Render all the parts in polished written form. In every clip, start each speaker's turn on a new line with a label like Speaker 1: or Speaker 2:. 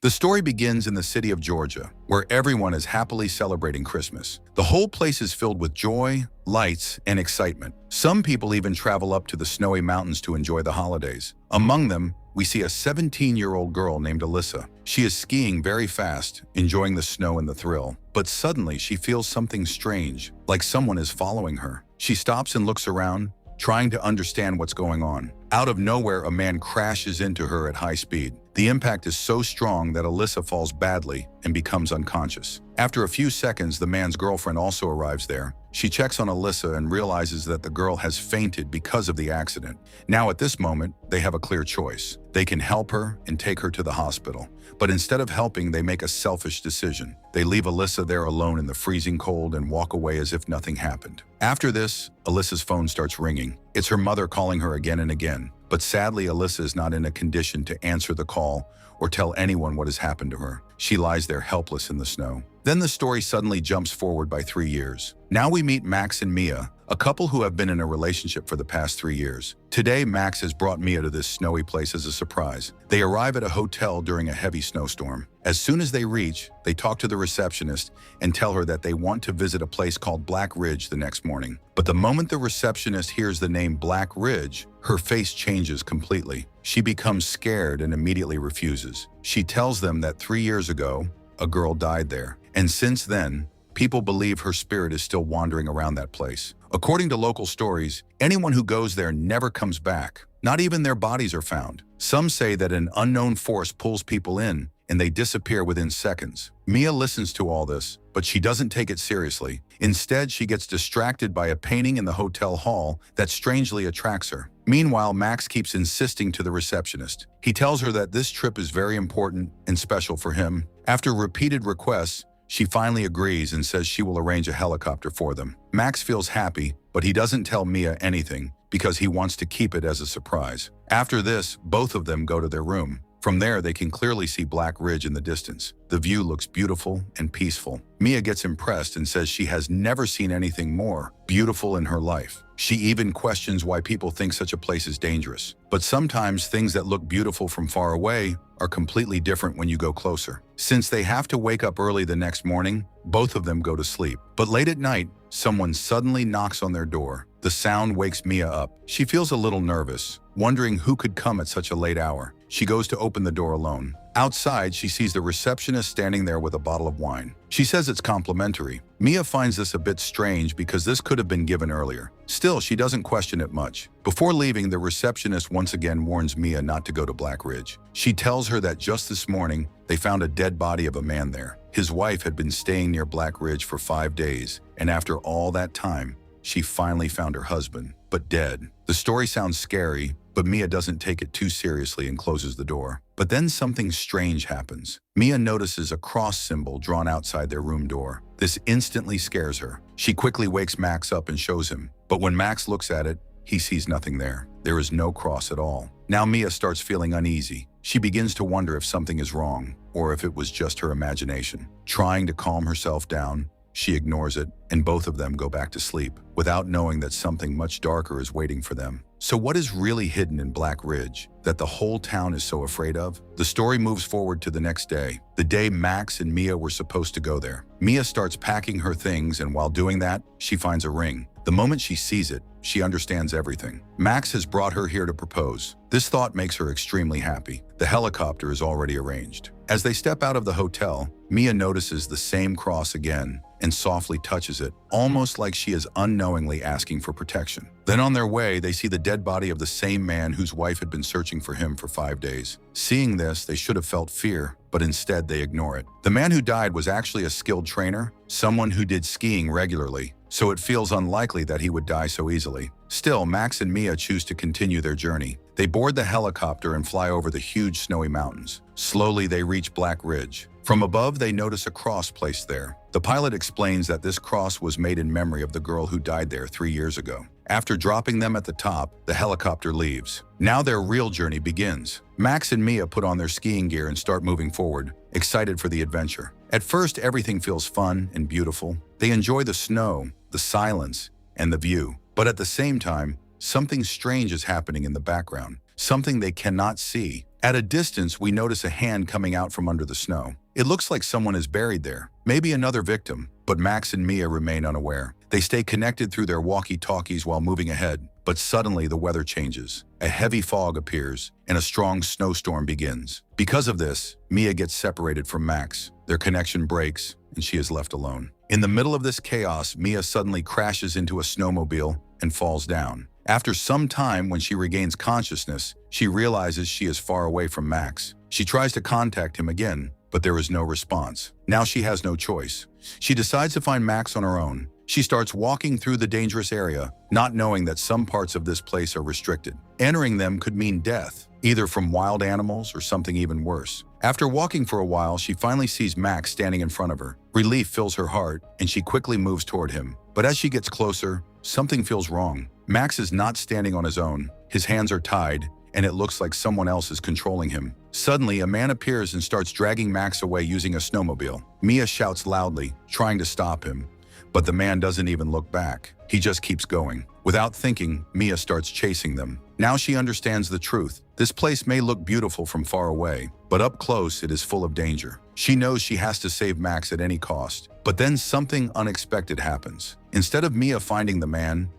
Speaker 1: The story begins in the city of Georgia, where everyone is happily celebrating Christmas. The whole place is filled with joy, lights, and excitement. Some people even travel up to the snowy mountains to enjoy the holidays. Among them, we see a 17-year-old girl named Alyssa. She is skiing very fast, enjoying the snow and the thrill. But suddenly, she feels something strange, like someone is following her. She stops and looks around, trying to understand what's going on. Out of nowhere, a man crashes into her at high speed. The impact is so strong that Alyssa falls badly and becomes unconscious. After a few seconds, the man's girlfriend also arrives there. She checks on Alyssa and realizes that the girl has fainted because of the accident. Now at this moment, they have a clear choice. They can help her and take her to the hospital. But instead of helping, they make a selfish decision. They leave Alyssa there alone in the freezing cold and walk away as if nothing happened. After this, Alyssa's phone starts ringing. It's her mother calling her again and again. But sadly, Alyssa is not in a condition to answer the call or tell anyone what has happened to her. She lies there helpless in the snow. Then the story suddenly jumps forward by 3 years. Now we meet Max and Mia, a couple who have been in a relationship for the past 3 years. Today, Max has brought Mia to this snowy place as a surprise. They arrive at a hotel during a heavy snowstorm. As soon as they reach, they talk to the receptionist and tell her that they want to visit a place called Black Ridge the next morning. But the moment the receptionist hears the name Black Ridge, her face changes completely. She becomes scared and immediately refuses. She tells them that 3 years ago, a girl died there. And since then, people believe her spirit is still wandering around that place. According to local stories, anyone who goes there never comes back. Not even their bodies are found. Some say that an unknown force pulls people in and they disappear within seconds. Mia listens to all this, but she doesn't take it seriously. Instead, she gets distracted by a painting in the hotel hall that strangely attracts her. Meanwhile, Max keeps insisting to the receptionist. He tells her that this trip is very important and special for him. After repeated requests, she finally agrees and says she will arrange a helicopter for them. Max feels happy, but he doesn't tell Mia anything because he wants to keep it as a surprise. After this, both of them go to their room. From there, they can clearly see Black Ridge in the distance. The view looks beautiful and peaceful. Mia gets impressed and says she has never seen anything more beautiful in her life. She even questions why people think such a place is dangerous. But sometimes things that look beautiful from far away are completely different when you go closer. Since they have to wake up early the next morning, both of them go to sleep. But late at night, someone suddenly knocks on their door. The sound wakes Mia up. She feels a little nervous, wondering who could come at such a late hour. She goes to open the door alone. Outside, she sees the receptionist standing there with a bottle of wine. She says it's complimentary. Mia finds this a bit strange because this could have been given earlier. Still, she doesn't question it much. Before leaving, the receptionist once again warns Mia not to go to Black Ridge. She tells her that just this morning, they found a dead body of a man there. His wife had been staying near Black Ridge for 5 days, and after all that time, she finally found her husband, but dead. The story sounds scary, but Mia doesn't take it too seriously and closes the door. But then something strange happens. Mia notices a cross symbol drawn outside their room door. This instantly scares her. She quickly wakes Max up and shows him. But when Max looks at it, he sees nothing there. There is no cross at all. Now Mia starts feeling uneasy. She begins to wonder if something is wrong, or if it was just her imagination. Trying to calm herself down, she ignores it, and both of them go back to sleep, without knowing that something much darker is waiting for them. So what is really hidden in Black Ridge that the whole town is so afraid of? The story moves forward to the next day, the day Max and Mia were supposed to go there. Mia starts packing her things, and while doing that, she finds a ring. The moment she sees it, she understands everything. Max has brought her here to propose. This thought makes her extremely happy. The helicopter is already arranged. As they step out of the hotel, Mia notices the same cross again and softly touches it, almost like she is unknowingly asking for protection. Then on their way, they see the dead body of the same man whose wife had been searching for him for 5 days. Seeing this, they should have felt fear, but instead they ignore it. The man who died was actually a skilled trainer, someone who did skiing regularly, so it feels unlikely that he would die so easily. Still, Max and Mia choose to continue their journey. They board the helicopter and fly over the huge snowy mountains. Slowly, they reach Black Ridge. From above, they notice a cross placed there. The pilot explains that this cross was made in memory of the girl who died there 3 years ago. After dropping them at the top, the helicopter leaves. Now their real journey begins. Max and Mia put on their skiing gear and start moving forward, excited for the adventure. At first, everything feels fun and beautiful. They enjoy the snow, the silence, and the view. But at the same time, something strange is happening in the background. something they cannot see. At a distance, we notice a hand coming out from under the snow. It looks like someone is buried there, maybe another victim, but Max and Mia remain unaware. They stay connected through their walkie-talkies while moving ahead, but suddenly the weather changes. A heavy fog appears, and a strong snowstorm begins. Because of this, Mia gets separated from Max. Their connection breaks, and she is left alone. In the middle of this chaos, Mia suddenly crashes into a snowmobile and falls down. After some time, when she regains consciousness, she realizes she is far away from Max. She tries to contact him again, but there is no response. Now she has no choice. She decides to find Max on her own. She starts walking through the dangerous area, not knowing that some parts of this place are restricted. Entering them could mean death, either from wild animals or something even worse. After walking for a while, she finally sees Max standing in front of her. Relief fills her heart, and she quickly moves toward him. But as she gets closer, something feels wrong. Max is not standing on his own. His hands are tied, and it looks like someone else is controlling him. Suddenly, a man appears and starts dragging Max away using a snowmobile. Mia shouts loudly, trying to stop him, but the man doesn't even look back. He just keeps going. Without thinking, Mia starts chasing them. Now she understands the truth. This place may look beautiful from far away, but up close it is full of danger. She knows she has to save Max at any cost. But then something unexpected happens. Instead of Mia finding the man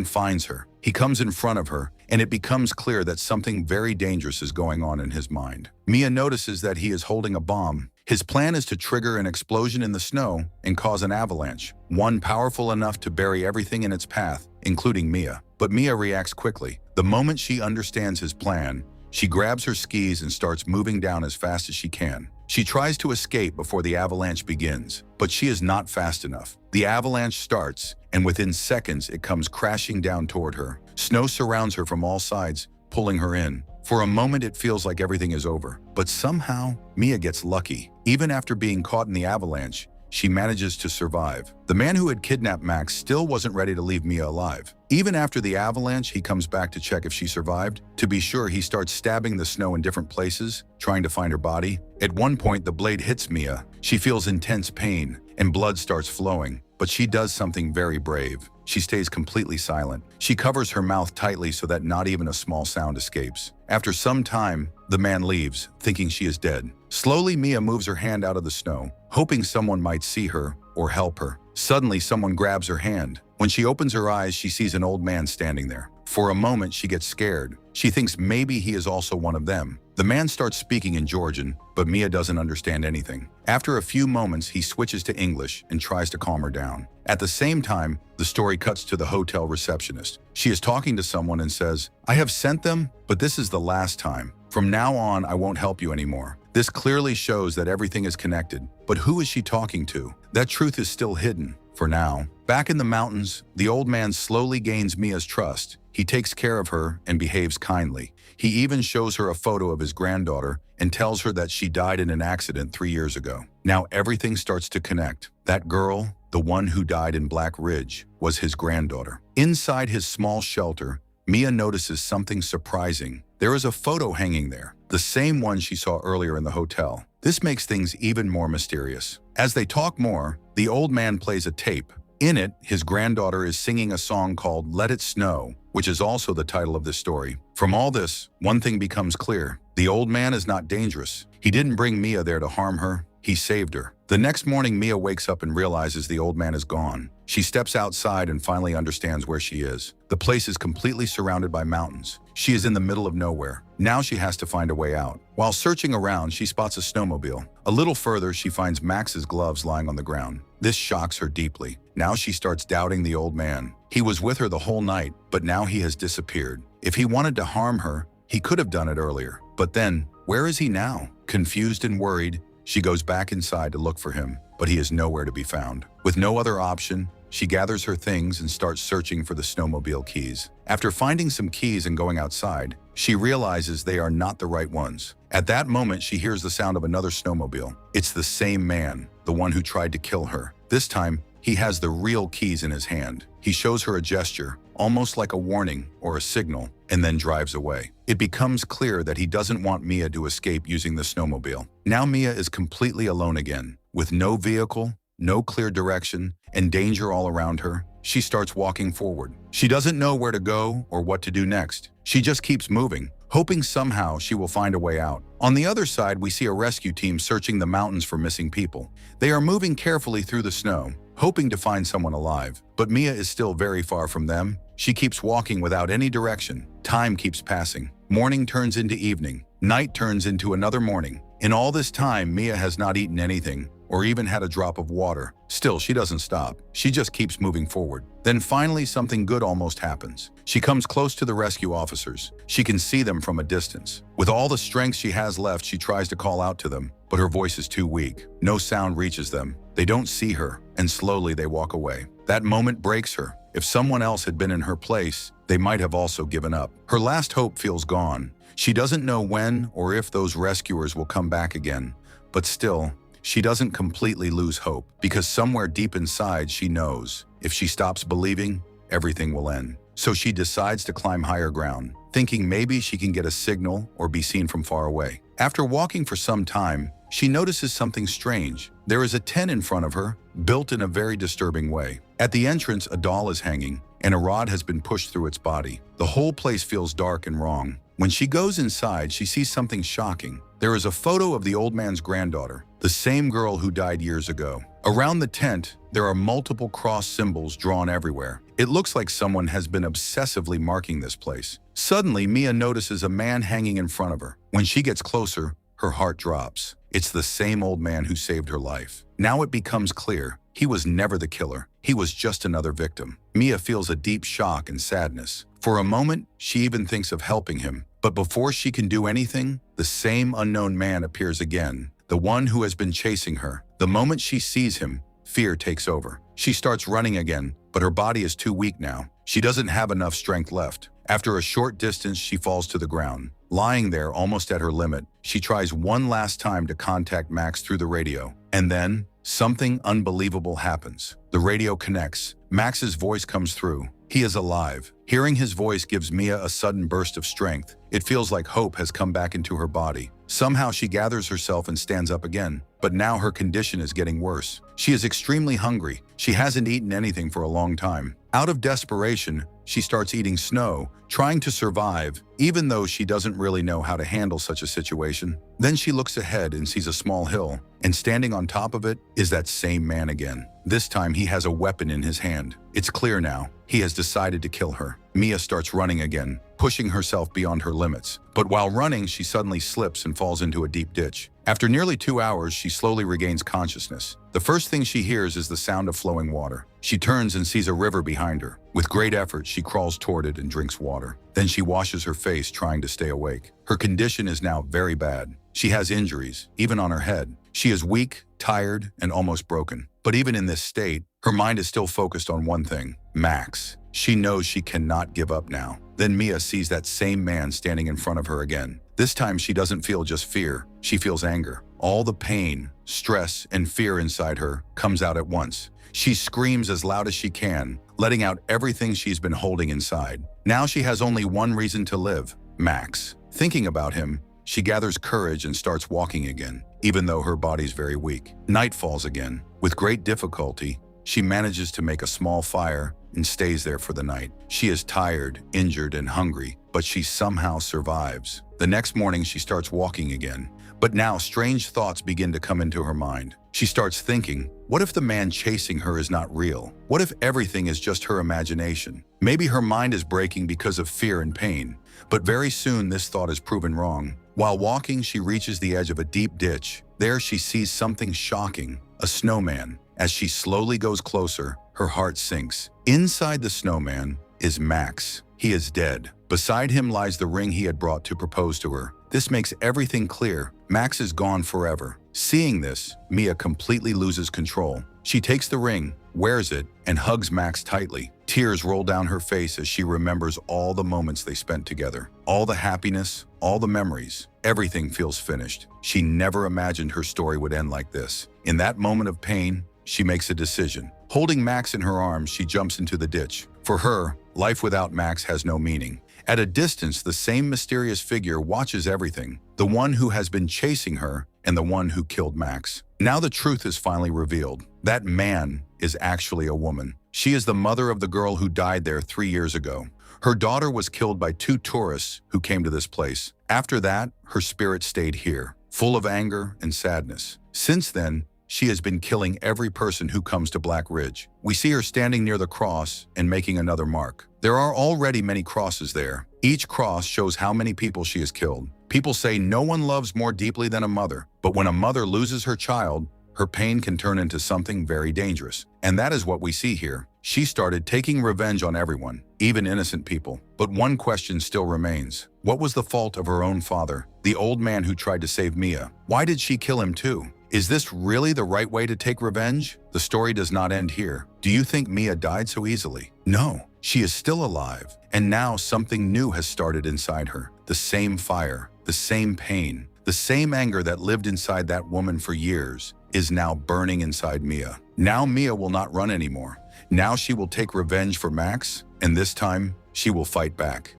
Speaker 1: finds her. He comes in front of her, and it becomes clear that something very dangerous is going on in his mind. Mia notices that he is holding a bomb. His plan is to trigger an explosion in the snow and cause an avalanche, one powerful enough to bury everything in its path, including Mia. But Mia reacts quickly. The moment she understands his plan, she grabs her skis and starts moving down as fast as she can. She tries to escape before the avalanche begins, but she is not fast enough. The avalanche starts, and within seconds it comes crashing down toward her. Snow surrounds her from all sides, pulling her in. For a moment it feels like everything is over, but somehow Mia gets lucky. Even after being caught in the avalanche, she manages to survive. The man who had kidnapped Max still wasn't ready to leave Mia alive. Even after the avalanche, he comes back to check if she survived. To be sure, he starts stabbing the snow in different places, trying to find her body. At one point, the blade hits Mia. She feels intense pain, and blood starts flowing. But she does something very brave. She stays completely silent. She covers her mouth tightly so that not even a small sound escapes. After some time, the man leaves, thinking she is dead. Slowly, Mia moves her hand out of the snow, hoping someone might see her or help her. Suddenly, someone grabs her hand. When she opens her eyes, she sees an old man standing there. For a moment, she gets scared. She thinks maybe he is also one of them. The man starts speaking in Georgian, but Mia doesn't understand anything. After a few moments, he switches to English and tries to calm her down. At the same time, the story cuts to the hotel receptionist. She is talking to someone and says, "I have sent them, but this is the last time. From now on, I won't help you anymore." This clearly shows that everything is connected. But who is she talking to? That truth is still hidden, for now. Back in the mountains, the old man slowly gains Mia's trust. He takes care of her and behaves kindly. He even shows her a photo of his granddaughter and tells her that she died in an accident 3 years ago. Now everything starts to connect. That girl, the one who died in Black Ridge, was his granddaughter. Inside his small shelter, Mia notices something surprising. There is a photo hanging there, the same one she saw earlier in the hotel. This makes things even more mysterious. As they talk more, the old man plays a tape. In it, his granddaughter is singing a song called "Let It Snow," which is also the title of this story. From all this, one thing becomes clear. The old man is not dangerous. He didn't bring Mia there to harm her. He saved her. The next morning, Mia wakes up and realizes the old man is gone. She steps outside and finally understands where she is. The place is completely surrounded by mountains. She is in the middle of nowhere. Now she has to find a way out. While searching around, she spots a snowmobile. A little further, she finds Max's gloves lying on the ground. This shocks her deeply. Now she starts doubting the old man. He was with her the whole night, but now he has disappeared. If he wanted to harm her, he could have done it earlier. But then, where is he now? Confused and worried, she goes back inside to look for him, but he is nowhere to be found. With no other option, she gathers her things and starts searching for the snowmobile keys. After finding some keys and going outside, she realizes they are not the right ones. At that moment, she hears the sound of another snowmobile. It's the same man, the one who tried to kill her. This time, he has the real keys in his hand. He shows her a gesture, almost like a warning or a signal, and then drives away. It becomes clear that he doesn't want Mia to escape using the snowmobile. Now Mia is completely alone again, with no vehicle, no clear direction, and danger all around her. She starts walking forward. She doesn't know where to go or what to do next. She just keeps moving, hoping somehow she will find a way out. On the other side, we see a rescue team searching the mountains for missing people. They are moving carefully through the snow, hoping to find someone alive. But Mia is still very far from them. She keeps walking without any direction. Time keeps passing. Morning turns into evening. Night turns into another morning. In all this time, Mia has not eaten anything or even had a drop of water. Still, she doesn't stop. She just keeps moving forward. Then finally, something good almost happens. She comes close to the rescue officers. She can see them from a distance. With all the strength she has left, she tries to call out to them, but her voice is too weak. No sound reaches them. They don't see her, and slowly they walk away. That moment breaks her. If someone else had been in her place, they might have also given up. Her last hope feels gone. She doesn't know when or if those rescuers will come back again, but still, she doesn't completely lose hope, because somewhere deep inside she knows if she stops believing, everything will end. So she decides to climb higher ground, thinking maybe she can get a signal or be seen from far away. After walking for some time, she notices something strange. There is a tent in front of her, built in a very disturbing way. At the entrance, a doll is hanging, and a rod has been pushed through its body. The whole place feels dark and wrong. When she goes inside, she sees something shocking. There is a photo of the old man's granddaughter, the same girl who died years ago. Around the tent, there are multiple cross symbols drawn everywhere. It looks like someone has been obsessively marking this place. Suddenly, Mia notices a man hanging in front of her. When she gets closer, her heart drops. It's the same old man who saved her life. Now it becomes clear, he was never the killer. He was just another victim. Mia feels a deep shock and sadness. For a moment, she even thinks of helping him. But before she can do anything, the same unknown man appears again, the one who has been chasing her. The moment she sees him, fear takes over. She starts running again, but her body is too weak now. She doesn't have enough strength left. After a short distance, she falls to the ground. Lying there, almost at her limit, she tries one last time to contact Max through the radio. And then, something unbelievable happens. The radio connects. Max's voice comes through. He is alive. Hearing his voice gives Mia a sudden burst of strength. It feels like hope has come back into her body. Somehow she gathers herself and stands up again. But now her condition is getting worse. She is extremely hungry. She hasn't eaten anything for a long time. Out of desperation, she starts eating snow, trying to survive, even though she doesn't really know how to handle such a situation. Then she looks ahead and sees a small hill, and standing on top of it is that same man again. This time he has a weapon in his hand. It's clear now. He has decided to kill her. Mia starts running again, pushing herself beyond her limits. But while running, she suddenly slips and falls into a deep ditch. After nearly 2 hours, she slowly regains consciousness. The first thing she hears is the sound of flowing water. She turns and sees a river behind her. With great effort, she crawls toward it and drinks water. Then she washes her face, trying to stay awake. Her condition is now very bad. She has injuries, even on her head. She is weak, tired, and almost broken. But even in this state, her mind is still focused on one thing: Max. She knows she cannot give up now. Then Mia sees that same man standing in front of her again. This time she doesn't feel just fear, she feels anger. All the pain, stress, and fear inside her comes out at once. She screams as loud as she can, letting out everything she's been holding inside. Now she has only one reason to live: Max. Thinking about him, she gathers courage and starts walking again, even though her body's very weak. Night falls again. With great difficulty, she manages to make a small fire and stays there for the night. She is tired, injured, and hungry, but she somehow survives. The next morning, she starts walking again. But now strange thoughts begin to come into her mind. She starts thinking, what if the man chasing her is not real? What if everything is just her imagination? Maybe her mind is breaking because of fear and pain. But very soon, this thought is proven wrong. While walking, she reaches the edge of a deep ditch. There she sees something shocking: a snowman. As she slowly goes closer, her heart sinks. Inside the snowman is Max. He is dead. Beside him lies the ring he had brought to propose to her. This makes everything clear. Max is gone forever. Seeing this, Mia completely loses control. She takes the ring, wears it, and hugs Max tightly. Tears roll down her face as she remembers all the moments they spent together. All the happiness, all the memories. Everything feels finished. She never imagined her story would end like this. In that moment of pain, she makes a decision. Holding Max in her arms, she jumps into the ditch. For her, life without Max has no meaning. At a distance, the same mysterious figure watches everything, the one who has been chasing her and the one who killed Max. Now the truth is finally revealed. That man is actually a woman. She is the mother of the girl who died there 3 years ago. Her daughter was killed by 2 tourists who came to this place. After that, her spirit stayed here, full of anger and sadness. Since then, she has been killing every person who comes to Black Ridge. We see her standing near the cross and making another mark. There are already many crosses there. Each cross shows how many people she has killed. People say no one loves more deeply than a mother, but when a mother loses her child, her pain can turn into something very dangerous. And that is what we see here. She started taking revenge on everyone, even innocent people. But one question still remains. What was the fault of her own father, the old man who tried to save Mia? Why did she kill him too? Is this really the right way to take revenge? The story does not end here. Do you think Mia died so easily? No, she is still alive. And now something new has started inside her. The same fire, the same pain, the same anger that lived inside that woman for years is now burning inside Mia. Now Mia will not run anymore. Now she will take revenge for Max, and this time she will fight back.